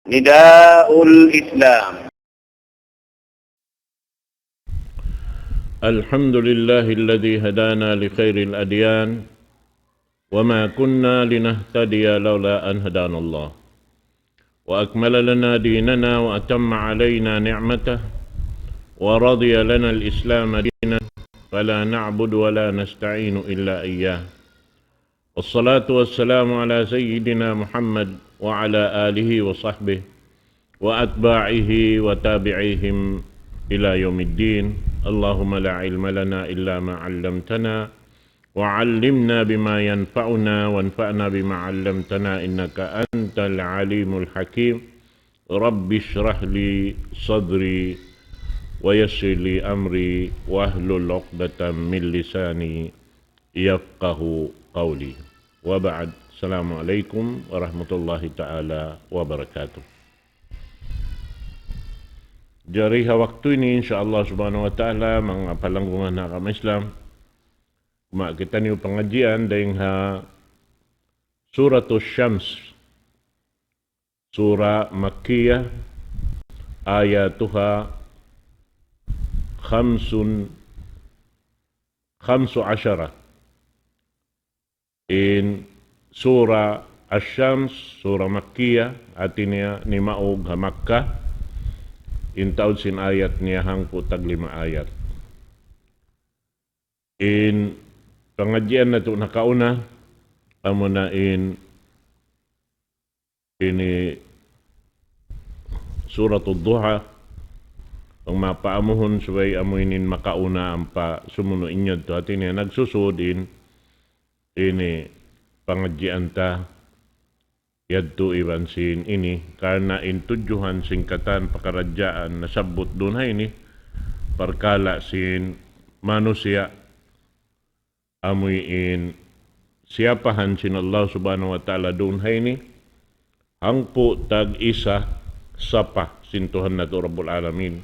نداء الإسلام. الحمد لله الذي هدانا لخير الأديان وما كنا لنهتدي لولا أن هدانا الله وأكمل لنا ديننا وأتم علينا نعمته ورضي لنا الإسلام دينا فلا نعبد ولا نستعين إلا إياه والصلاة والسلام على سيدنا محمد وعلى آله وصحبه وأتباعه وتابعيهم إلى يوم الدين. اللهم لا علم لنا إلا ما علمتنا وعلمنا بما ينفعنا وانفعنا بما علمتنا إنك أنت العليم الحكيم. رب اشرح لي صدري ويسر لي أمري واحلل عقدة من لساني يفقه قولي وبعد. Assalamualaikum warahmatullahi ta'ala wabarakatuh. Jari waktu ini insyaAllah subhanahu wa ta'ala mga palanggungan na kami Islam. Kita niyo pengajian dahil Suratul Syams, surah Makkiyah, ayatuha khamsu asyara. In surah Asy-Syams, surah Makkiyah, artinya ni maog Makkah. Intaud sin ayat niya hangko tag 5 ayat. In pengajian na ito nakauna, amo na ini suratul Duha, ang mapaamuhon subay amuinin makauna ang pa sumuno inyo ito. At ini nagsusudin, ini pengajian ta yadto ibansin ini karena intujuhan singkatan pekerjaan nasabut dunhay ini perkala sin manusia amuin siapahan sin Allah subhanahu wa ta'ala dunhay ini hangpo tag isa sapa sin Tuhan na to Rabbul Alamin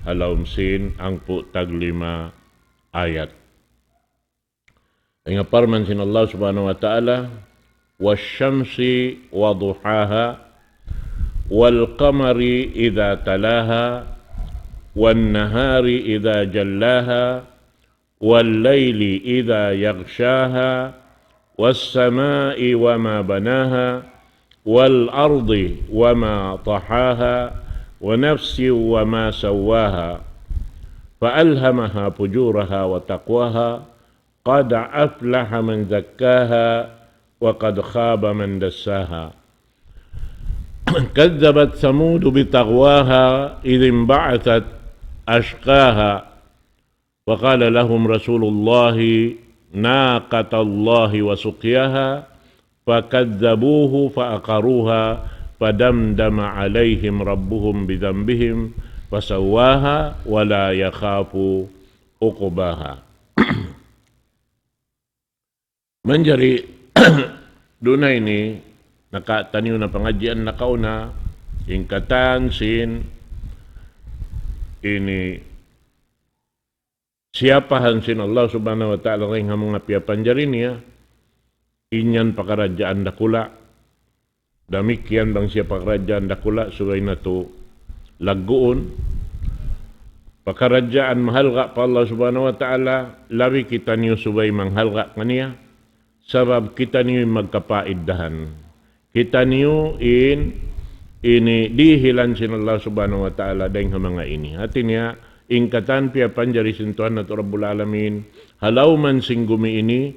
halawm sin hangpo tag 5 ayat. Ang aparman sin Allah subhanahu wa ta'ala والشمس وضحاها والقمر إذا تلاها والنهار إذا جلاها والليل إذا يغشاها والسماء وما بناها والأرض وما طحاها ونفس وما سواها فألهمها فجورها وتقواها قد أفلح من زكاها وقد خاب من دساها كذبت ثمود بطغواها إذ انبعثت أشقاها وقال لهم رسول الله ناقة الله وسقياها فكذبوه فأقروها فدمدم عليهم ربهم بذنبهم فسواها ولا يخاف عقباها. Menjadi dunay ni nakataniw na pengajian nakauna ingkatan sin ini siapahan sin Allah subhanahu wa ta'ala ring mga piapanjari niya inyan pakarajaan dakula damikian bang siya pakarajaan dakula sugay na to laguon pakarajaan mahalga pa Allah subhanahu wa ta'ala labi kita niyo subay manghalga kaniya sabab kita niyo magkapaiddahan. Kita niyo ini dihilan sin Allah subhanahu wa ta'ala dahil mga ini. Hati niya, ingkatan piya panjari sintuhan na Rabbul Alamin, halaw man sing gumi ini,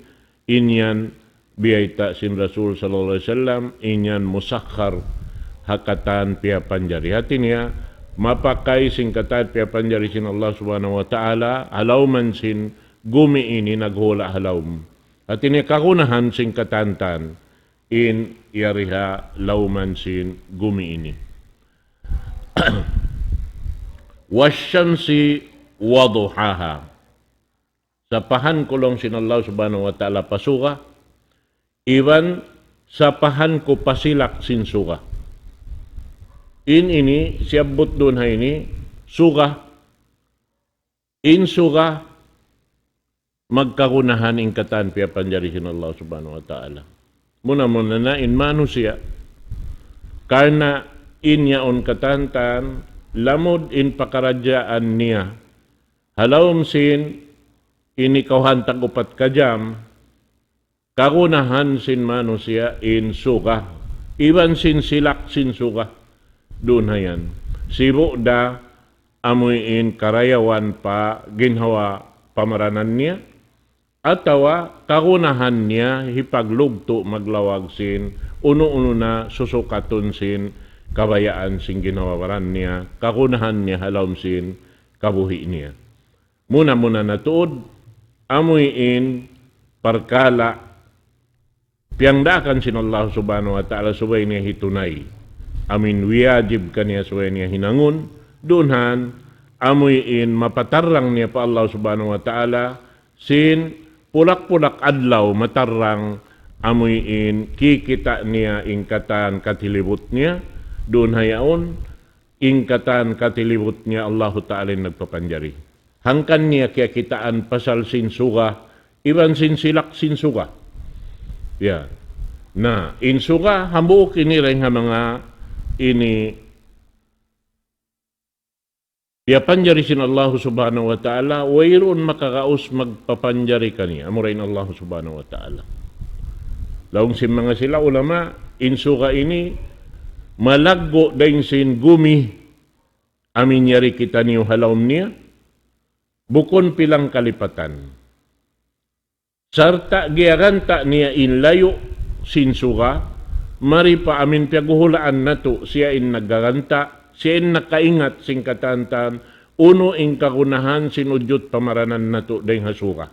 inyan biyayta sin Rasul sallallahu alaihi wasallam, inyan musakhar hakatan piya panjari. Hati niya, mapakai singkatan piya panjari sin Allah subhanahu wa ta'ala, halaw man sin gumi ini naghula halawm. At ini kakunahan sing katantan in yariha lauman sin gumi ini. Wasyamsi waduhaha. Sapahan kulong sin Allah subhanahu wa ta'ala pasuka. Iwan sapahan ko pasilak sin suka. Ini siabot doon ha ini suka. In suka magkakunahan ingkatan piya panjarihin Allah subhanahu wa ta'ala. Muna na in manusia karena inyaon katantan, lamod in pakarajaan niya. Halawom sin, inikawhan tagupat kajam, kagunahan sin manusia in suka. Iban sin silak sin suka. Doon hayan. Sibo da amoy in karayawan pa ginhawa pamaranan niya. Atawa kagunahan niya hipaglugto maglawag sin uno-uno na susukaton sin kabayaan sin ginawaran niya, kagunahan niya halawom sin kabuhi niya. Muna-muna na tuod, amoy in parkala, piyangdakan sin Allah subhanahu wa ta'ala subay niya hitunay. Amin wiyajib kaniya subay niya hinangun, dunhan, amoy in mapatarang niya pa Allah subhanahu wa ta'ala, sin pulak-pulak adlaw matarang amoy in kikita niya ingkatan katilibot niya, doon hayaon, ingkatan katilibot niya Allah ta'ala nagpapanjari. Hangkan niya kaya kitaan pasal sinsuga, iban sinsilak sinsuga. Yeah. Na, insuga, hambuok ini rin mga ini piapanjari sin Allah subhanahu wa ta'ala, wayroon makakaus magpapanjari kaniya. Amurain Allah subhanahu wa ta'ala. Laong sin mga sila ulama, insuga ini, malaggo daing sin gumi, amin yari kita niyo halawm niya, bukon pilang kalipatan. Sarta giaranta niya inlayo sinsuga, mari pa amin piaguhulaan na to, siya in naggaranta, siya in nakaingat sing katantan, uno in kagunahan sinudyot pamaranan na to daing hasuka.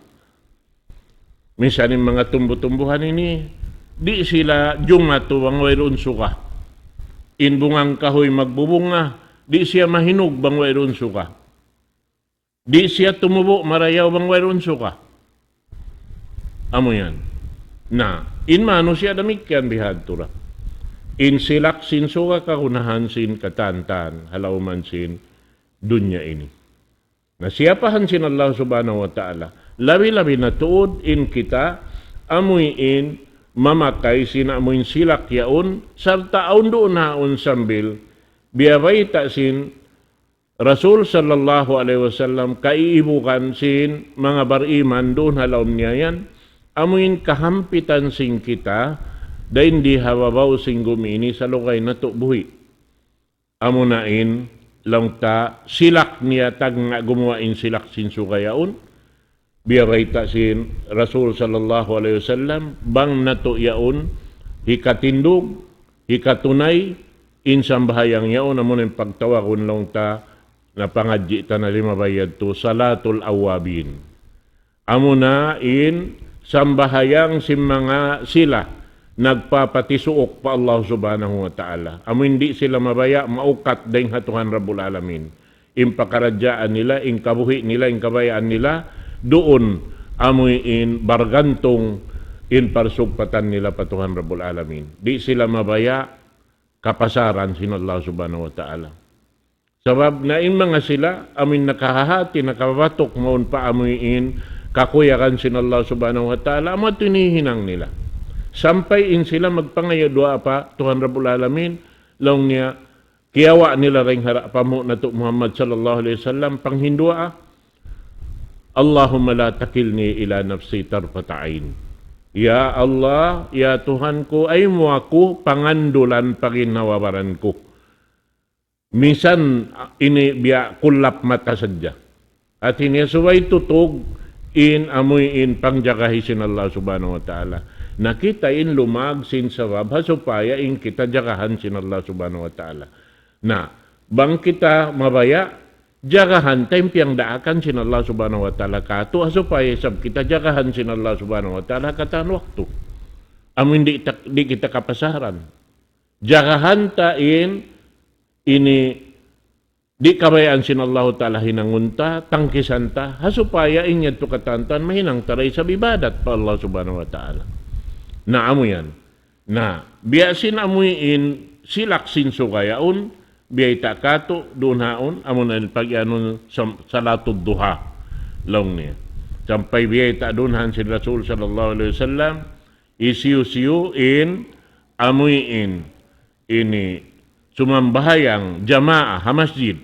Minsan yung mga tumbu-tumbuhan ini, di sila jumato ang wayroon suka. Inbungang kahoy magbubunga, di siya mahinog bang wayroon suka. Di siya tumubo marayaw bang wayroon suka. Amo yan. Na, inmano siya damikyan bihadtura. In silak sin suka kakunahan sin katantan, halawman sin dunya ini. Na siyapahan sin Allah subhanahu wa ta'ala, labi-labi na tuod in kita, amoy in mamakay sinamoy silak yaon, sarta aun doon haon sambil, biyabay ta sin Rasul sallallahu alaihi wasallam kaiibukan sin mga bariman doon halawm niya yan, amuin kahampitan sing kita, dahin di hawabaw sing gumini sa lukay na to buhi. Amunain lang ta silak niya tag nga gumawain silak sin sukayaon, biyabay ta sin Rasul sallallahu alaihi wasallam, bang na to yaon, hikatindog, hikatunay, insang bahayang yaon, amunin pagtawagon lang ta, na pangadji ta na limabayad to, salatul awabin. Amuna in sambahayang sim mga sila nagpapatisuok pa Allah subhanahu wa ta'ala. Amo hindi sila mabaya, maukat dahing hatuhan Rabbul Alamin. Impakaradyaan nila, inkabuhi nila, inkabayaan nila, doon amoy in bargantong in parsugpatan nila patuhan Rabbul Alamin. Di sila mabaya, kapasaran sin Allah subhanahu wa ta'ala. Sabab na in mga sila, amin nakahahati, nakabatok maun pa amoy in kakuyakan sin Allah subhanahu wa ta'ala, amo tinihinang nila. Sampay in sila magpangayadwa pa, Tuhan Rabbul Alamin, laong niya, kiyawa nila ring harap pa mo na to Muhammad sallallahu alaihi wasallam, panghindua, Allahumma la takilni ila nafsi tarpata'in. Ya Allah, ya Tuhan ko, ay mo ako pangandulan paginawabaran ko. Minsan ini biya kulap mata sadya. At ini suway tutog in amoy in pangjagahi sin Allah subhanahu wa ta'ala. Nakita in lumag sin sabab hasupaya in kita jagahan sin Allah subhanahu wa ta'ala. Na bang kita mabaya jagahan tempiang daakan sin Allah subhanahu wa ta'ala kato hasupaya sab kita jagahan sin Allah subhanahu wa ta'ala katan waktu. Amin di kita kapasaran. Jagahan ta in ini di kabayaan sin Allah ta'ala hinangunta, tangkisan ta, hasupaya inyad to katantan, mahinang taray sa bibadat pa Allah subhanahu wa ta'ala. Na amo yan. Na, biyasin amuin silak sin sukayaon, biyay takato, doon haon, amo na pag-anon sa latod duha, long niya. Sampay biyay ta doon han si Rasul sallallahu alaihi wasallam, isiyo-siyo in, amuin, ini, sumambahayang jamaah ha masjid,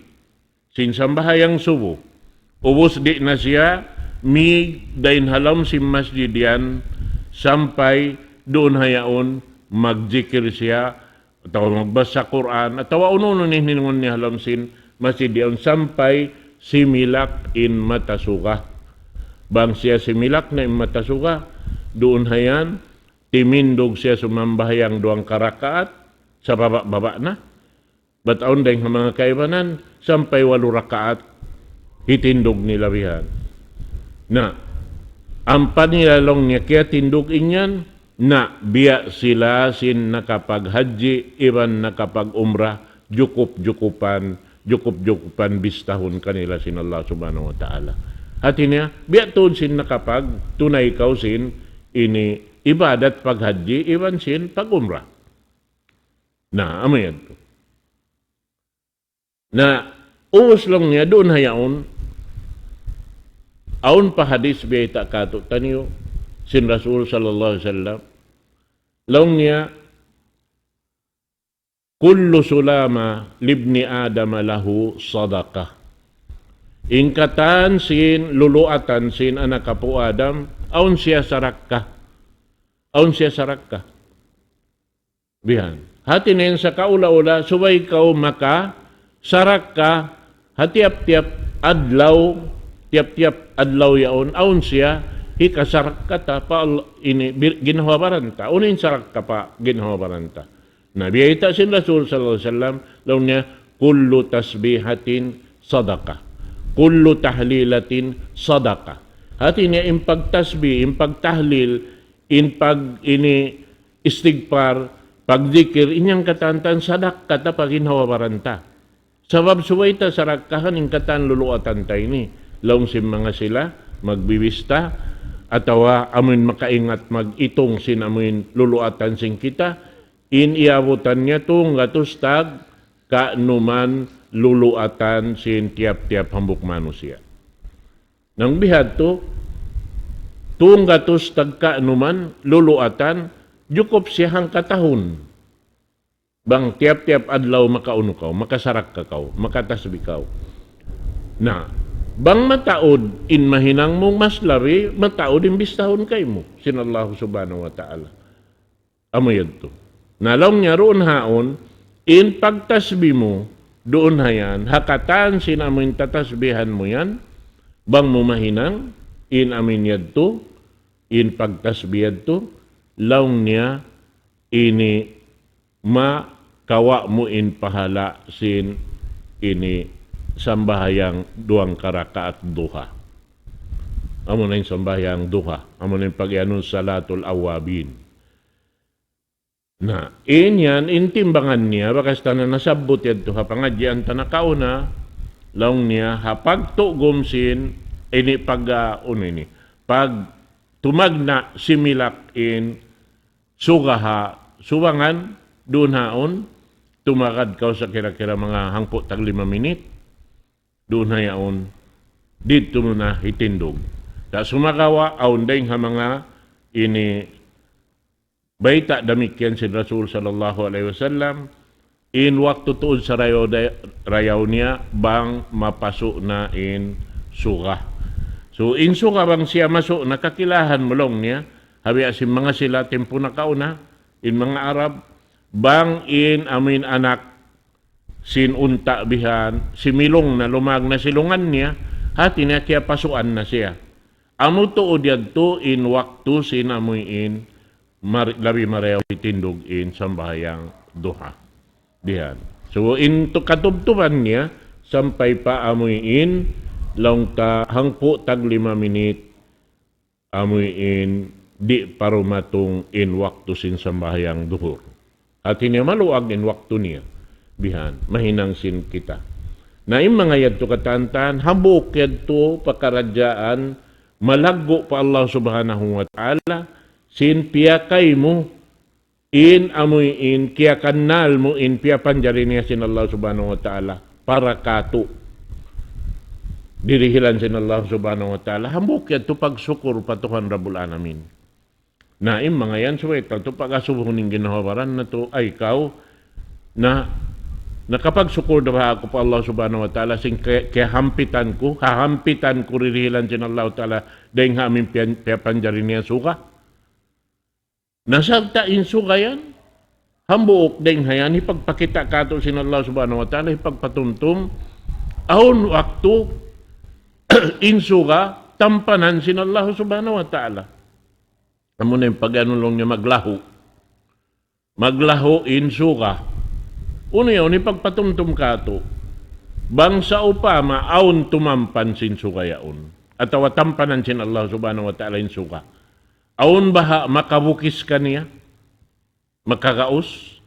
sin sambahayang subuh, ubos di na siya, mi dain halam si masjid yan, sampai doon hayaon magjikir siya, atau magbasa Quran, atau uno ni hiningon ni halam sin masjid yan, sampai similak in matasuka. Bang siya similak na in matasuka, doon hayan, timindog siya sumambahayang 2 rakaat, sa baba-baba na. Bataon dahil mga kaibanan, sampai 8 rakaat, hitindog nila bihan. Na, ang panilalong niya kaya tindog inyan, na biya sila sin nakapag-haji, iban nakapag-umrah, jukup-jukupan bistahon kanila sin Allah subhanahu wa ta'ala. Hati niya, biya tuon sin nakapag-tunay kaw sin, ini ibadat pag-haji, iban sin pag-umrah. Na, amayan to. Na uwas lang niya doon hayaon aun pa hadis biyata kato taniyo sin Rasul sallallahu alaihi wasallam laong niya kullu sulama libni adam lahu sadaqah ingkatan sin luluatan sin anak kapo Adam aun siya sarakka bihan hati nen sa kaula-ula subay kau maka sarak ka, tiap-tiap adlaw yaon, aun siya, hikasarak ka ta, pa ini, ginawabaran ta, unin sarak ka pa, ginawabaran ta. Nabiyita sin Rasul sallallahu alaihi wasallam, law niya, kullu tasbihatin sadaka, kullu tahlilatin sadaka. Hati niya, impagtasbih, impagtahlil, ini istighfar, pagzikir, inyang katantan, sadak ka ta, pag ginawabaran ta. Sabab suway ta sarakkahan yung katan luluatan tayo ni. Laong sim mga sila, magbibista, atawa amin makaingat mag-itong sin amin luluatan sin kita, iniabutan niya itong gatustag, kaanuman luluatan sin tiap-tiap hambuk manusia. Nang bihad to, itong gatustag kaanuman luluatan, jukup siyang katahon. Bang tiap-tiap adlaw makauno kaw, makasarak ka kaw, makatasbi kaw. Na, bang mataod in mahinang mong maslari, mataod in bistahon kay mo. Sinallahu subhanahu wa ta'ala. Amayad to. Nalong niya roon haon, in pagtasbi mo, doon hayan, hakatan sin amin tatasbihan mo yan, bang mo mahinang, in amin yad to, in pagtasbihad to, laong niya, ini kawa mo in pahala sin ini sambahayang 2 rakaat duha. Amo na yung sambahayang duha. Amo na yung pag-ianon salatul awabin. Na, inyan, intimbangan niya, bakas na nasabot yan to, hapangadyan ta na kauna, laong niya, hapagtugom sin, ini pag tumagna similak in sugaha, suwangan, doon haon, tumakad ka sa kira-kira mga hangpo tag 5 minit, doon hayaon, dito mo na hitindog. Sa sumakawa, aun dahing ha mga ini, baita damikyan si Rasul sallallahu alaihi wasallam, in waktu tuod sa rayaw niya, bang mapaso na in suga. So, in suga bang siya maso, nakakilahan mulong niya, habi asim mga sila, tempo na kauna, in mga Arab, bang in amin anak sin unta bihan, si milong na lumag na silungan niya, hati niya kaya pasuan na siya. Amo tuod yadto in waktu sin amoy in labi mareho itindog in sambahayang duha. Diyan. So in to katubtuban niya, sampay pa amoy in long ta hangpo tag 5 minit amoy in di parumatong in waktu sin sambahayang duhur. At niya maluag in waktu niya, bihan, mahinang sin kita. Na yung mga yadto katantan, habok yadto pakaradyaan, malaggo pa Allah subhanahu wa ta'ala, sin piyakay mo, in amoy in, kaya kanal mo in, piyapanjari niya sin Allah subhanahu wa ta'ala, para kato. Dirihilan sin Allah subhanahu wa ta'ala, habok yadto pagsukur patuhan Rabbul Alamin. Na mga yan, so ito pag-asubunin ginawaran na to ay ikaw na na kapag sukur na ako pa Allah subhanahu wa ta'ala, sing hahampitan ko ririhilan sin Allah ta'ala, dahil nga amin piyapanjarin niya suka. Nasagta in suka yan, hambuok dahil hayan, ipagpakita ka to sin Allah subhanahu wa ta'ala, ipagpatuntum, aon waktu, in suka, tampanan sin Allah subhanahu wa ta'ala. Amo na yung pag-anulong niya maglaho in suka. Uno yun, ipagpatumtum ka to, bangsa upama, aon tumampan sin suka yaon. At tampanan sin Allah subhanahu wa ta'ala in suka. Aon baha makabukis ka niya, makakaos.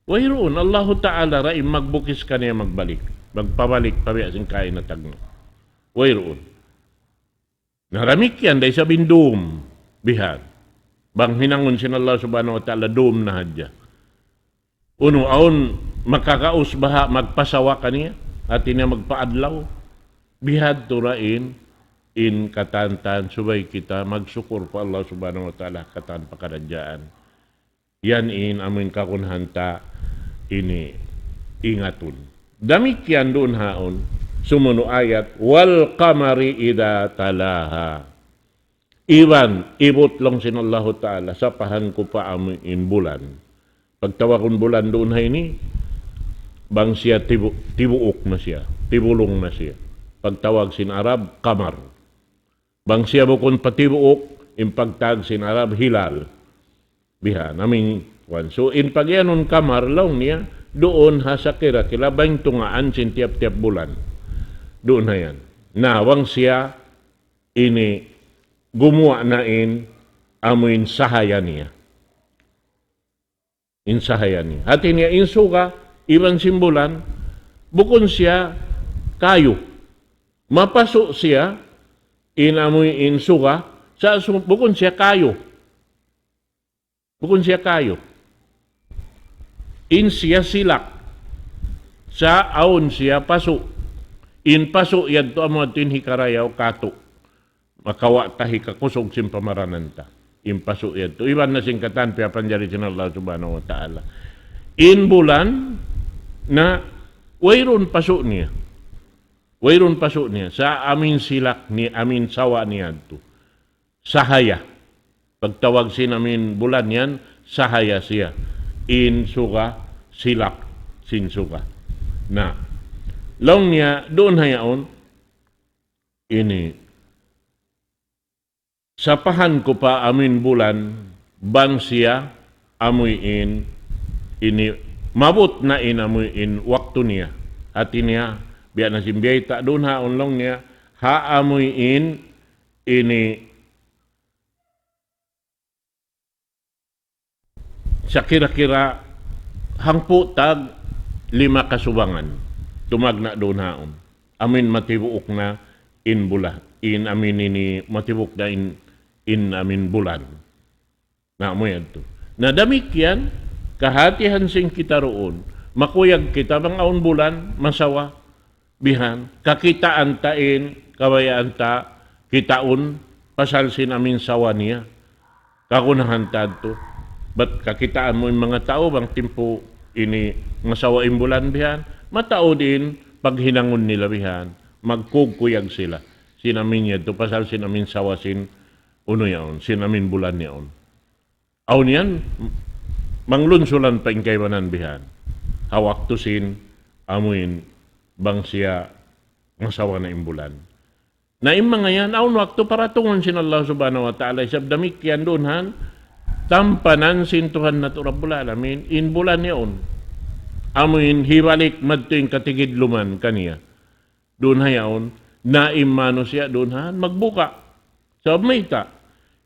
Wayroon, Allah ta'ala rai magbukis ka niya magbalik. Magpabalik, pabiasin kain na tagno. Wayroon. Naramik yan, dahil sa bindum, bihag. Bang hinangon sin Allah subhanahu wa ta'ala, doom na hadya. Uno, aon makakaos baha, magpasawa ka niya, at niya magpaadlaw. Bihad turain, in katantan, subay kita, magsukur pa Allah subhanahu wa ta'ala, katan pakaradyaan. Yan in amin kakunhanta, ini ingatun. Damik yan doon haon, sumuno ayat, wal qamari ida talaha. Iwan, ibutlong sin Allah ta'ala, sapahan ko pa amin in bulan. Pagtawakon bulan doon ha ini, bang siya tibuok na siya, tibulong na siya. Pagtawag sin Arab, kamar. Bang siya bukon patibuok, impagtag sin Arab, hilal. Biha, namin, so in pagyanon kamar, laong niya, doon ha sa kira, kilabang tungaan sin tiap-tiap bulan. Doon ha yan. Nawang siya, ini, gumawa na in amuin sahaya niya. Insahaya niya. At niya insuka, ibang simbolan, bukon siya kayo. Mapaso siya, inamoy insuka, bukon siya kayo. Bukon siya kayo. In siya silak. Sa aon siya paso. In paso, yan to amo atin hikarayaw kato. Makawa tahi kakusog sin pamarananta. Impaso yan to. Iban na singkatan, piyapanjari sin Allah subhanahu wa ta'ala. In bulan, na wayron paso niya. Wayron paso niya. Sa amin silak ni amin sawa niya to. Sahaya. Pagtawag sin amin bulan yan, sahaya siya. In suka, silak, sin suka. Na, long niya, doon hayaon, ini, sapahan ko pa amin bulan, bang siya amuyin, ini, mabut na inamuyin waktu niya. At niya, biya na simbiyay ta, doon haon long niya, haamuyin, ini, sa kira-kira, hangpo tag 5 kasubangan. Tumag na doon haon. Amin matibuok na in bulan. In amin ini matibuk na in amin bulan. Na mo yan to. Nadamik yan, kahatihan sing kita roon, makuyag kita bang aon bulan, masawa, bihan, kakitaan tain, kawayaan ta, kitaon, pasalsin amin sawa niya. Kakunahan to. Ba't kakitaan mo yung mga tao bang timpo ini masawa imbulan bihan? Matao din paghinangon nila bihan, magkugkuyag sila. Sinamin niya to, pasal sinamin sawasin uno yaon, sinamin bulan yaon. Aw niyan, manglunsulan pa inkaymanan bihan. Hawak to sin, amuin, bang siya masawa na imbulan. Na mga yan, aun wakto para tungon sin Allah subhanahu wa ta'ala, isabdamik yan doon han, tampanan sin Tuhan na Rabbul Alamin, in bulan yaon. Amuin hibalik madtuing katigidluman kaniya. Doon hayaon, naimano siya doon han, magbuka. Sa mayta.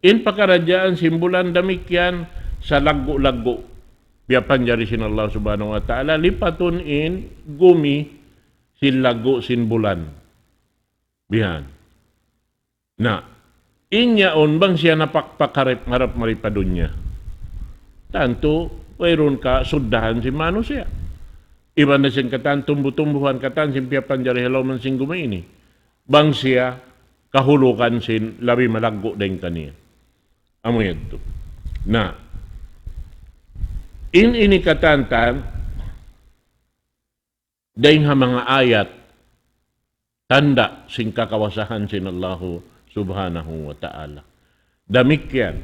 In pakaradyaan, simbulan damik yan sa laggo-laggo. Piyapanjari sin Allah subhanahu wa ta'ala, lipaton in gumi sin laggo sin bulan. Bihan. Na, inyaon bang siya napakpakarip harap maripadun niya. Tanto, mayroon ka sudahan si mano siya. Iba na siyang katan, tumbuhan katan, simpiya panjari halaw man sing gumaini. Bang siya, kahulukan sin labi malaggo din kaniya. Amo yan to. Na, in ini katantan, Dahil nga mga ayat, tanda sing kakawasahan sin Allahu subhanahu wa ta'ala. Damikyan,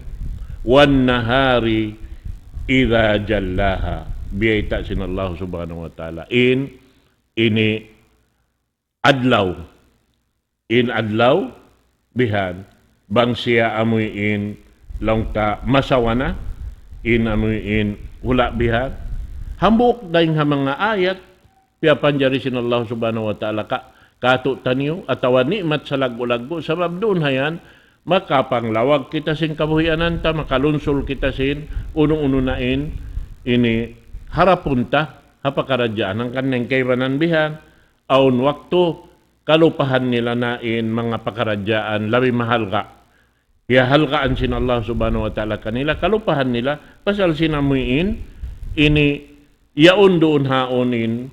wan nahari idha jallaha, biyayta sin Allahu subhanahu wa ta'ala. Ini adlaw, bihan, bang siya amuyin lang ta masawana, amuyin hula bihan. Hambuk dahil nga mga ayat, piyapanjari sin Allah subhanahu wa ta'ala kato tanyo atawa nikmat sa lago-lago sabab doon hayan makapanglawag kita sin kabuhianan ta, makalunsol kita sin unong-uno nain ini harapunta hapakaradyaan ang kaneng kaybanan bihan aun waktu kalupahan nila nain mga pakaradyaan labi mahal ka halkaan sin Allah subhanahu wa ta'ala kanila kalupahan nila pasal sinamuin ini yaon doon haonin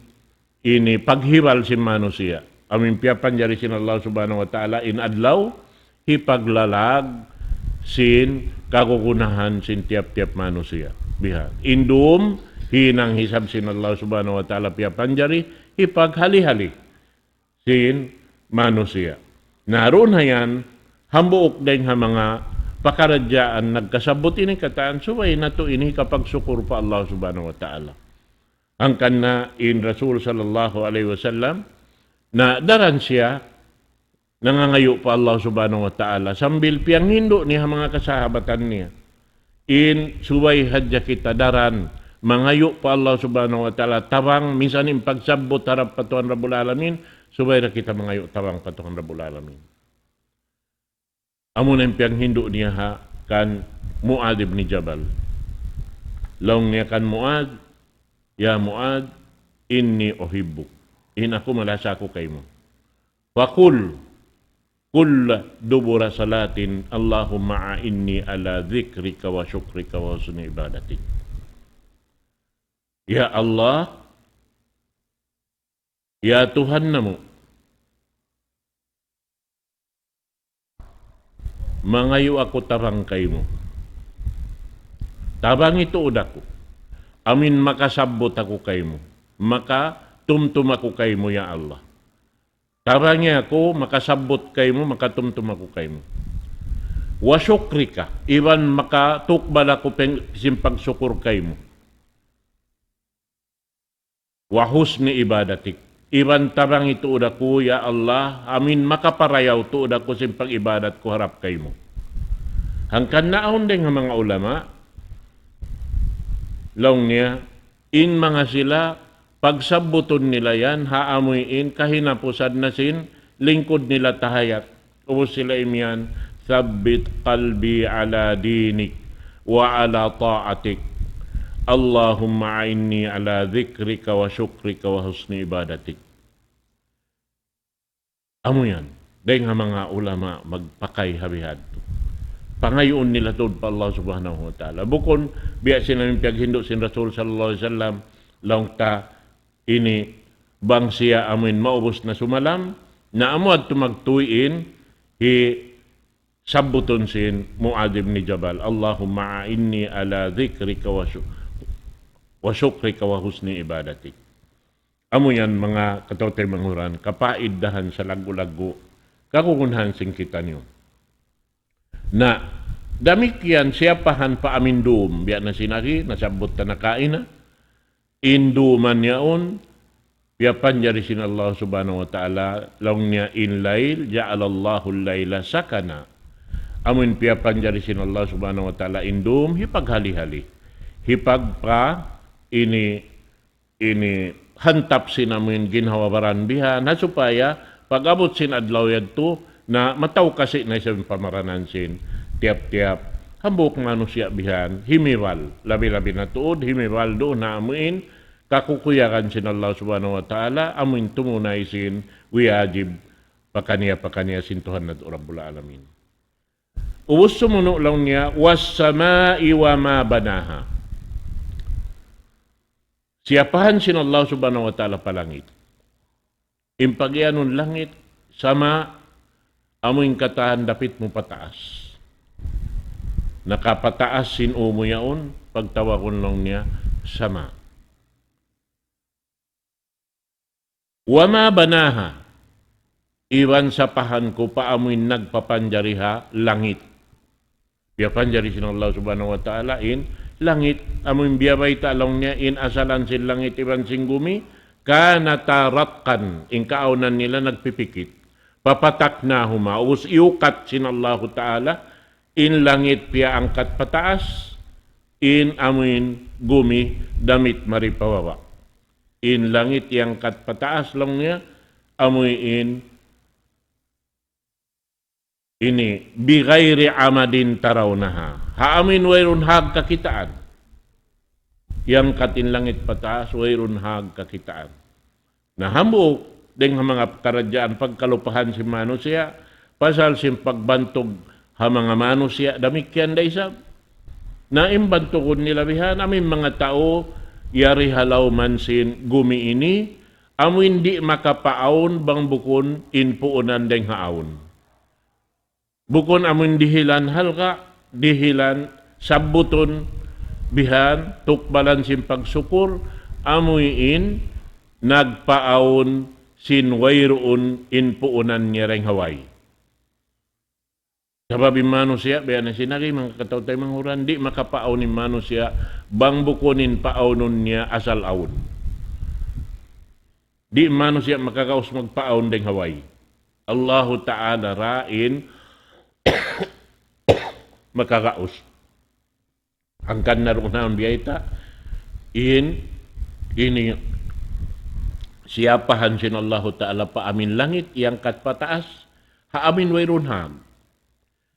ini paghiwal sin manusia. Amin piyapanjari sin Allah subhanahu wa ta'ala in adlaw, hipaglalag sin kakukunahan sin tiap-tiap manusia. Biha. Indum, hinang hisab sin Allah subhanahu wa ta'ala piyapanjari, hipaghali-hali sin manusia. Naroon hayan, hambuok din ha mga pakaradyaan nagkasabot ini kataan, suway na to ini kapag sukur pa Allah subhanahu wa ta'ala. Ang kana in Rasul sallallahu alaihi wasallam na daran siya nangangayo pa Allah subhanahu wa ta'ala sambil piyang hindo niya mga kasahabatan niya in suway hadya kita daran mangayo pa Allah subhanahu wa ta'ala tawang minsan yung pagsabot harap patuhan Rabbul Alamin suway na kita mangayo tawang patuhan Rabbul Alamin. Amo na yung piyang hindo niya ha kan Muad ibn Jabal laong niya kan Muad, ya Muad, inni uhibbuk. Ako malasa ko kay mo. Wakul, kul dubura salatin, Allahumma inni ala dhikrika wa syukrika wa husni ibadatik. Ya Allah, ya Tuhan namu, mangayo ako tarang kay mo. Tabang ito udako. Amin makasabot ako kay mo. Maka tumtum ako kay mo, ya Allah. Tarangnya ako, makasabot kay mo, makatumtum ako kay mo. Wa syukrika, iwan makatukbal ako simpag syukur kay mo. Wa husni ibadatik, iwan tarang ito udako, ya Allah, amin makaparayaw to udako simpag ibadat ko harap kay mo. Hangkan naon din ng mga ulama, laong niya, in mga sila, pagsabuton nila yan, haamuin, kahinapusad na sin, lingkod nila tahayat. Ubus sila imyan, thabbit qalbi ala dinik, wa ala ta'atik. Allahumma inni ala dhikrika wa syukrika wa husni ibadatik. Amo yan. Dahil nga mga ulama, magpakay habihad. Pangayon nila doon pa Allah subhanahu wa ta'ala. Bukon, biya sinamin piyaghindo sin Rasul sallallahu alaihi wasallam, laong ta, ini bang siya amin maubos na sumalam na amuad tumagtuin sabuton sin Muad ibn Jabal Allahumma inni ala dhikrika wa syukrika wa husni ibadatik. Amo yan mga katawtay manguran kapaiddahan sa lagu-lagu kakukunhan sing kita niyo na damikyan siya pahan pa amindum biya na sinagi nasabot na kain na induman yaon, piyapanjari sin Allah subhanahu wa ta'ala, laong niya in layl, ja'alallahu layla sakana. Amun piyapanjari sin Allah subhanahu wa ta'ala indum, hipaghali-hali. Hipagpa, ini hantap sin amun ginhawabaran biha, na supaya, pag-abot sin adlaw yadto, na mataw kasi na isang pamaranan sin, tiap-tiap, hambuk manusia bihan, himiwal, labi-labi na tuod, himiwal doon na amuin, kakukuyakan sin Allah subhanahu wa ta'ala, amuin tumunay sin, wiyajib, pakaniya sin Tuhan na Rabbul Alamin. Ubus sumuno lang niya, was-samai wa ma banaha. Siyapahan sin Allah subhanahu wa ta'ala palangit. Impagyanon langit, sama, amuin katahan dapit mo pataas. Nakapataas sin umo yaon, pagtawakon lang niya, sama. Wama banaha, iwan sa pahan ko paamoy nagpapanjariha langit. Piapanjari sin Allah subhanahu wa ta'ala in langit. Amoy biyabay talong niya in asalan sin langit iwan sing gumi. Kana taratkan, in kaaunan nila nagpipikit. Papatak na huma, us iukat sin Allah ta'ala, in langit pia angkat pataas, in amoy gumi damit maripawawak. In langit yang kat pataas lang niya, amoy ini bighairi amadin tarawnaha. Haamin wayrun hag kakitaan. Yang katin langit pataas, wayrun hag kakitaan. Nahambok ding mga karadyaan pagkalupahan si manusia, pasal sim pagbantog ha mga manusia, damikyan da isab. Naimbantugon nila bihan, amin mga tao, yari halaw man sin gumi ini, amo hindi makapaon bang bukon inpuunan deng haon. Bukon amo dihilan halka, dihilan sabuton bihan, tukbalan sin pagsukur, amuin nagpaon sin wayroon inpuunan niya reng haway. Sabab yung manusia, bayan na sinagi, mga kataw-tay manghuran, di makapaon yung manusia, bang bukunin paonon niya asal aon. Di manusia makakaos magpaon deng haway. Allahu Ta'ala rain makakaos. Hangkan naroon biyayta, ini siapahan sin Allahu Ta'ala pa amin langit, yang kat pataas, haamin wayrun ham.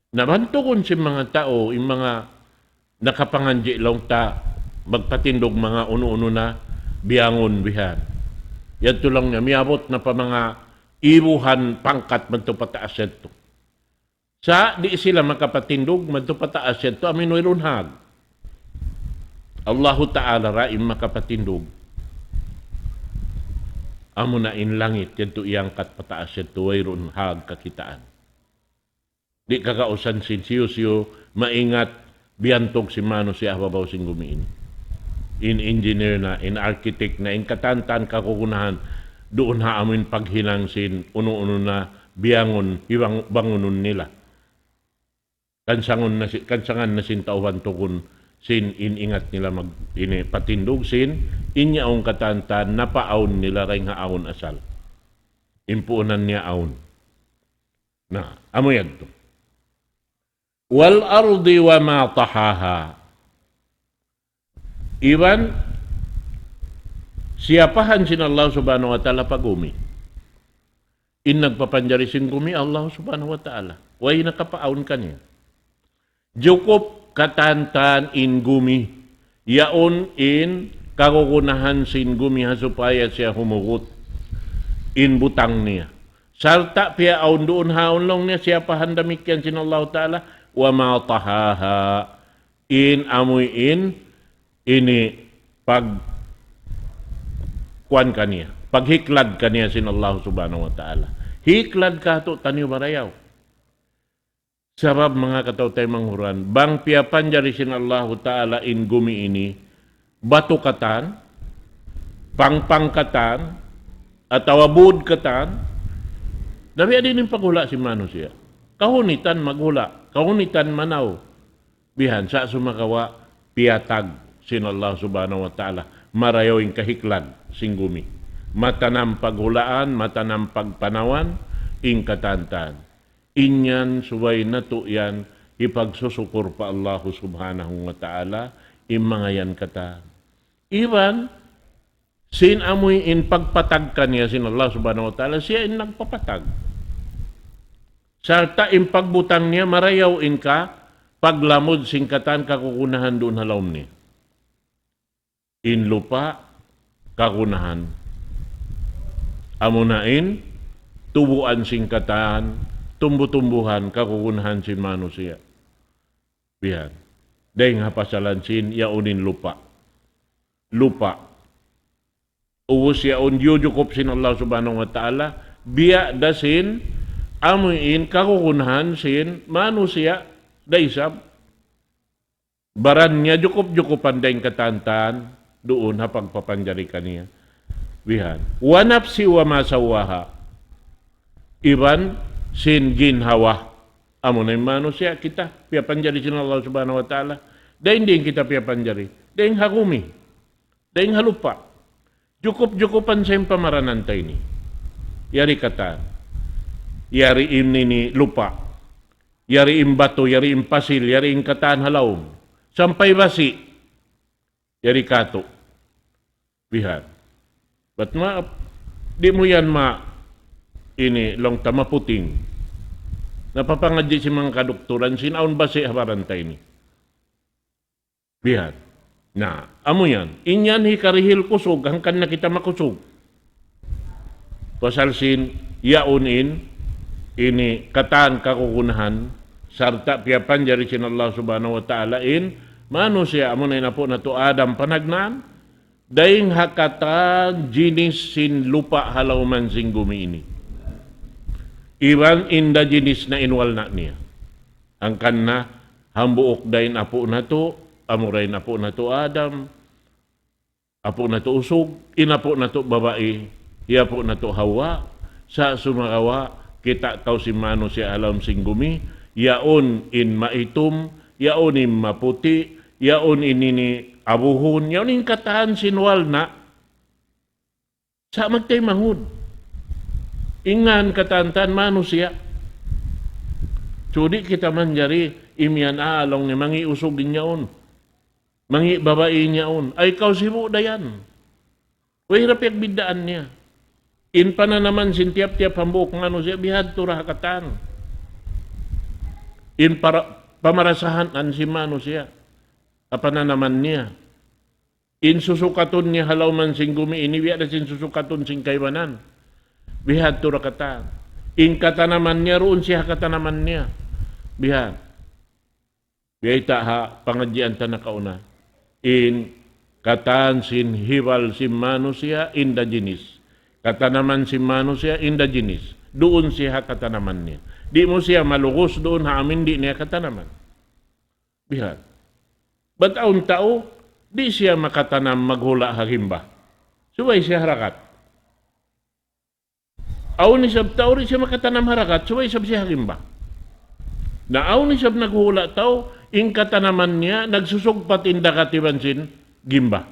Nabantukon si mga tao, yung mga nakapanganji lang ta, magpatindog mga uno-uno na biyangon bihan. Yan to lang niya, miabot na pa mga ibuhan pangkat magtupataas ito. Sa di sila makapatindog, magtupataas ito, amin wayrunhag. Allahu Ta'ala raim makapatindog. Amo na in langit, yan to iyang kat pataas ito, wayrunhag kakitaan. Di kakausan sin siyo maingat biantog si mano si ababaw sing gumiin. In engineer na, in architect na, in katantan kakukunahan, doon haamin paghinang sin uno-uno na biyangon, bangunon nila. Kansangan na sin tauhan tukun sin iningat nila patindog sin inyaong katantan napaaon nila ring haawon asal. Impuunan niya aon. Na, amoyag to. Wal ardi wa ma tahaha. Iwan siapahan sin Allah subhanahu wa ta'ala pagumi. In nagpapanjari sin gumi Allah subhanahu wa ta'ala. Way nakapaon kanya. Jukop katantan in gumi. Yaon in kakukunahan sin gumi supaya siya humugot in butang niya. Sarta pia aun doon haon long niya siapahan damikyan sin Allah ta'ala. Wa ma tahaha in amoy ini pag kuan kaniya, paghiklad kaniya sin Allah subhanahu wa ta'ala. Hiklad ka to taniw barayaw. Sabab mga kataw-tay manghuran, bang piapanjari sin Allah ta'ala in gumi ini, batukatan, pangpangkatan, at awabud katan, dabi adin yung paghula si manusia. Kahunitan maghula, kahunitan manaw. Bihan sa sumakawa piatag sin Allah subhanahu wa ta'ala. Marayaw yung kahiklad sing gumi. Matanam paghulaan, matanam pagpanawan, ing katantan. Inyan suway na to yan, ipagsusukur pa Allah subhanahu wa ta'ala, imangayan kata. Iwan, sin amoy in pagpatag kanya sin Allah subhanahu wa ta'ala, siya in nagpapatag. Sarta in pagbutang niya, marayaw in ka, paglamod singkatan kakukunahan doon halawm niya. In lupa, kakunahan. Amunain, tubuan singkatan, tumbu-tumbuhan, kakukunahan sin manusia. Bihan. Dahil nga pasalan sin, yaunin lupa. Lupa. Uwos yaun yudukop sin Allah subhanahu wa ta'ala, biya dasin, amuin kakukunahan sin manusia daisab. Baran niya jukup-jukupan dahil katantan, doon hapagpapanjari kaniya. Bihan. Wa nafsi wa ma sawaha. Iban sin ginhawa. Amo na manusia kita pia panjari sin Allah Subhanahu wa taala. Dain din kita pia panjari. Dain hakumi. Dain halupa. Cukup-cukupan sa pamaranantay ni. Yari kata. Yari ini ni lupa. Yari imbato, yari impasil, yari ingkataan halawom. Sampay basi. Yari kato. Bihan. But di mo yan ini long tama puting. Napapangadji si mga kadoktoran, sinaon ba si habarantay ni? Bihan. Na, amo yan. Inyan hikarihil kusog, hangkan na kita makusog. Pasal sin, yaunin, ini kataan kakukunahan, sarta piyapan jari sin Allah Subhanahu wa ta'ala manusia, amo na inapo na to Adam panagnan, daing hakatan jinis sin lupa halauman sing gumi ini. Iwan inda jinis na inwal na niya. Angkan na hambuok dain apo na to, amuray na po na to Adam, apo na to usog, inapo na to babae, iapo na to Hawa, sa sumakawa, kita tau si mano si alam sing gumi, yaon in maitum, yaon in maputi, yaon inini abuhon, yaon in katahan sinwal na, sa magtay mangud. Ingan katantan manusia. Sudi kita manjari imian along ni mangi usog din yaon. Mangi babae niyaon. Ay kau sibu dayan. Way rapiak bidaan niya. In pa na naman sintiap-tiap hambuk manusia bihad turah katan. In para pamarasahan an si manusia. Apa na naman niya. In susukatun niya halaw man sing gumi ini biya da sin susukatun sing kaywanan. Bihad turah katan. In katanaman niya roon siya katanaman niya. Bihad. Biyay taha pangadjian ta na kauna. In katan sin hiwal si manusia inda jinis. Katanaman si manusia inda jinis. Doon siya katanaman niya. Di mo siya malugos doon amin di niya katanaman. Bihad. Bataon tao, di siya makatanam maghula hagimba. Suway siya harakat. Aw ni sab tao rin siya makatanam harakat, suway sab siya hagimba. Na aw ni sab naghula tao, in katanaman niya, nagsusugpat inda katibansin, gimba.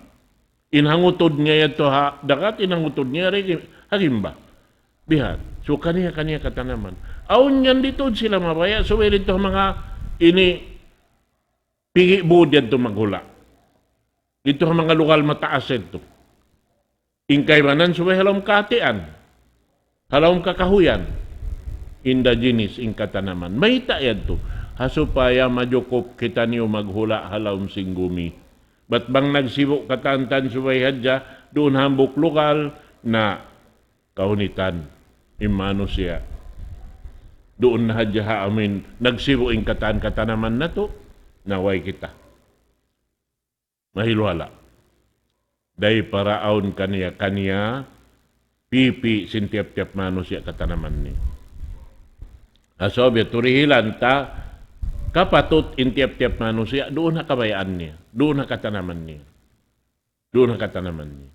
Inhangutod niya yato ha, dakat inhangutod niya rin hagimba. Bihad. So kaniya katanaman. Aw niyan dito sila mabaya, suway dito mga ini pigi budyan to maghula. Dito mga lokal mataas ito. Ingkaymanan suway halom katian. Halom kakahuyan. Inda jinis ing katanaman. May tayan to. Hasupaya majukop kita niyo maghula halom singgumi. Ba't bang nagsibok katantan suway hadya, doon hambok lokal na kaunitan. Imano siya. Doon na hadya amin, nagsibok ing katanaman na to, naway kita. Mahilwala. Day paraon kaniya, pipi sintiap-tiap manusia katanaman ni. Asob, turihilan ta, kapatut intiap-tiap manusia, doon na kabayaan niya. Doon na katanaman niya. Doon na katanaman niya.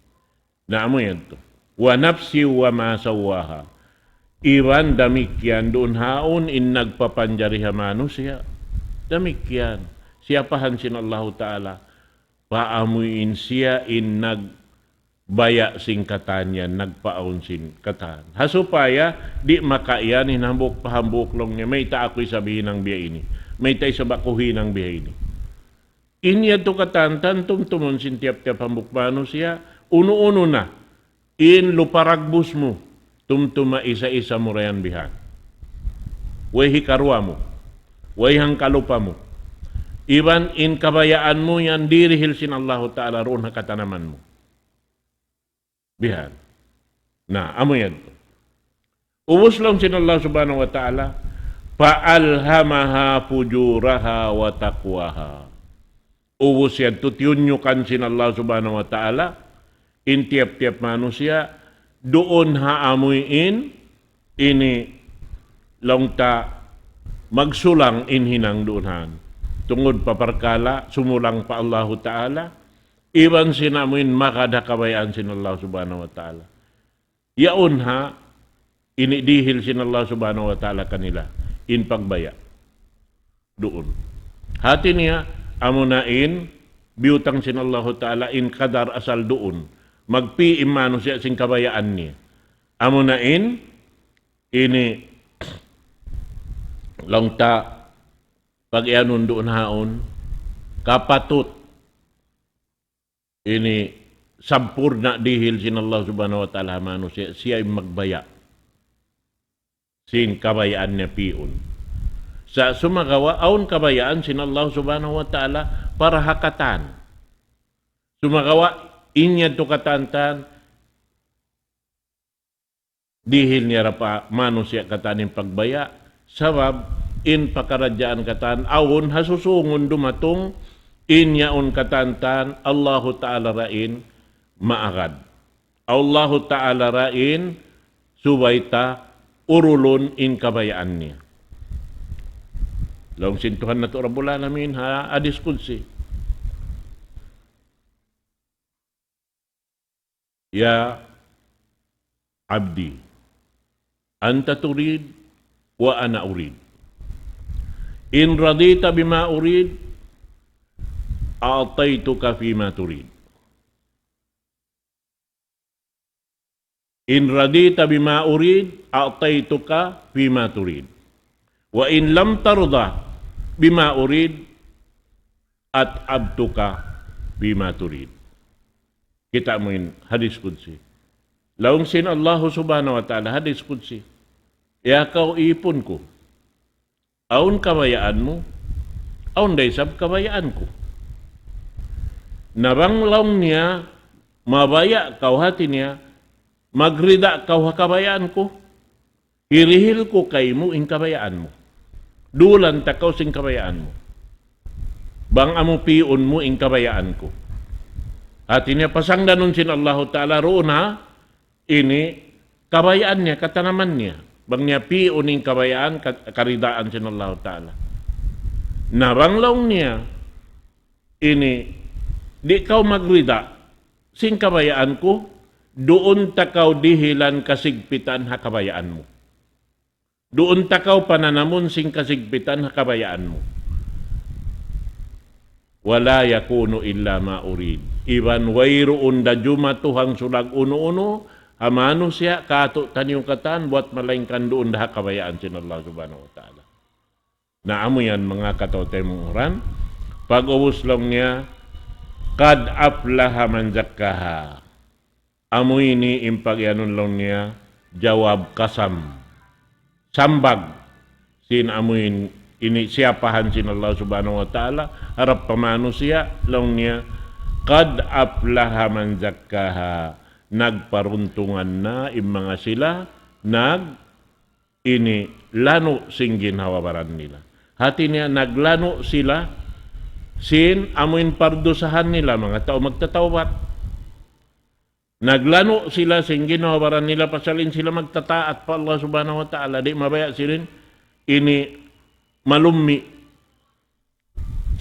Naamo yan to. Wa nafsi wa masawaha. Iwan damikyan doon haon in nagpapanjariha manusia. Damikyan. Siapahan sin Allah Ta'ala. Paamuin siya in nagbaya sing katanya, nagpaon sin katan. Hasupaya, di makaiyan, hinambok pahambok long niya. May ta ako'y sabihin ng biya ini. May tayo sabakuhin ng biya ini. Inya to katantan, tumtumon sin tiap-tiap hambok manusia, uno-uno na. In luparagbus mo, tumtuma isa-isa mo rayan bihan. Way hikarwa mo. Way hangkalupa mo. Iban in kabayaan mo yan, dirihil sin Allah Ta'ala roon hakatanaman mo. Bihan. Na, amo yan. Ubus lang sin Allah Subhanahu wa Ta'ala, fa'alhamaha fujuraha wa taqwaha. Ubus yan, tutyunyukan sin Allah Subhanahu wa Ta'ala, in tiap-tiap manusia, doon haamuin, ini longta magsulang inhinang doonhan. Tungod paparkala, sumulang pa Allah Ta'ala, iban sinamuin makadakabayaan sin Allah Subhanahu wa Ta'ala. yaon ha, inidihil sin Allah subhanahu wa ta'ala kanila, in pagbaya. Doon. Hati niya, amunain, biutang sin Allah ta'ala, in kadar asal doon. Magpi imano siya sing kabayaan niya. Amunain, ini, long ta, pag ianun doon haon, kapatut, ini, sampurna dihil sin Allah subhanahu wa ta'ala manusia, siya ay magbaya. Sin kabayaan niya piun. Sa sumagawa, aun kabayaan sin Allah subhanahu wa ta'ala para hakatan. Sumagawa, inya to katantan, dihil niya rapa manusia katanin pagbaya, sabab in pakaradyaan katan, aun hasusungon dumatong, inyaon katantan, Allahu ta'ala rain, maagad. Allah ta'ala rain, suwaita, urulun in kabayaan niya. Laong sintuhan na ito Rabbul Alamin, ha, hadis qudsi. Ya abdi, anta turid wa ana urid. In radita bima urid, a'taytuka fima turid. In radita bima urid, a'taytuka fima turid. Wa in lam tarda bima urid, at'abtuka bima turid. Kita mo in hadis qudsi. Laung sin Allah subhanahu wa ta'ala, hadis qudsi. Ya kau ipon ko. Aun kabayaan mo, aun daysab kabayaan ko. Nabanglaw niya, mabaya kau hati niya, magrida kau hakabayaan ko, hirihil ko kay mo in kabayaan mo. Dulan takaw sing kabayaan mo. Bang amo pion mo in kabayaan ko. Hati niya pasangdanon sin Allah ta'ala roon ha, ini kabayaan niya, katanaman niya. Bang niya pion in kabayaan, karidaan sin Allah ta'ala. Nabanglaw niya, ini di kau magrida, sing kabayaan ko, doon takaw dihilan kasigpitan hakabayaan mo. Doon takaw pananamon sing kasigpitan hakabayaan mo. Wala yakunu illa ma urid. Iban wayroon da juma tuhang sulag uno-uno, hamano siya kato tanyong katan, buat malaingkan doon da hakabayaan sin Allah subhanahu wa ta'ala. Naamo yan mga katotemuran, pag-ubos lang niya, kad aflaha man zakkaha. Amo ini impagyanon lang niya, jawab kasam. Sambag. Sin amuin ini siapahan sin Allah subhanahu wa ta'ala. Harap pamano siya lang niya, kad aflaha man zakkaha. Nagparuntungan na mga sila, ini lano sing ginhawabaran nila. Hati niya, naglano sila, sin amuin pardusahan nila, mga tao magtatawbat. Naglano sila, sin ginawabaran nila, pasalin sila magtataat pa Allah subhanahu wa ta'ala. Di mabaya silin, ini malumi.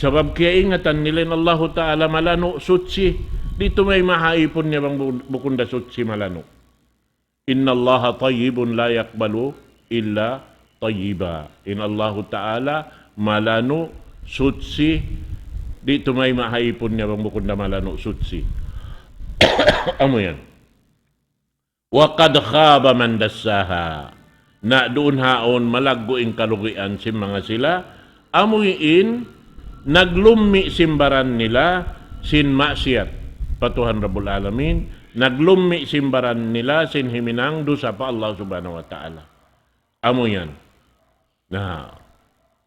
Sabab kaya ingatan nila Allah ta'ala malano sutsi. Dito may mahaipon niya bang bukunda sutsi malano. Inna Allah tayyibun la yakbalu illa tayyiba. Inna Allah ta'ala malano sutsi. Dito may mahaipon niya bang bukunda malano sutsi. Amo yan. Wa qad khaba man dassaha. Na doon haon malagguing kalugian si mga sila. Amuin naglumi simbaran nila sin maksiat. Patuhan Rabbul Alamin, naglumi simbaran nila sin himinang dosa pa Allah subhanahu wa ta'ala. Amo yan. Na,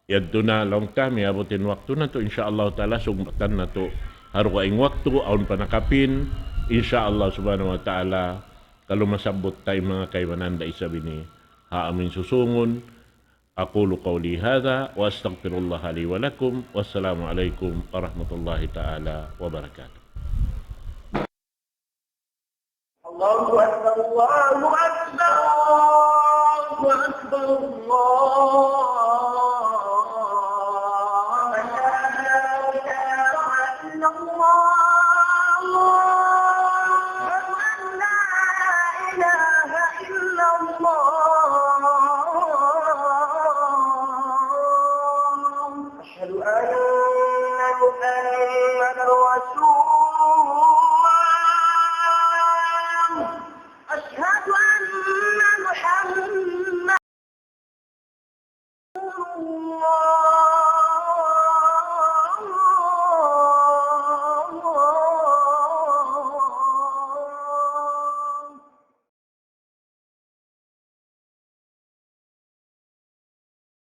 yadto na long time, iabutin waktu na to, insyaallah ta'ala, sugmatan na to, harukaing waktu, aun panakapin, insyaallah subhanahu wa ta'ala, kalumasabot tayo mga kaibanan da isabi ni haamin susungon. Aqulu qawli hadha, wa astaghfirullah li wa lakum, wassalamu alaikum warahmatullahi ta'ala wabarakatuh. الله أكبر الله أكبر الله أكبر الله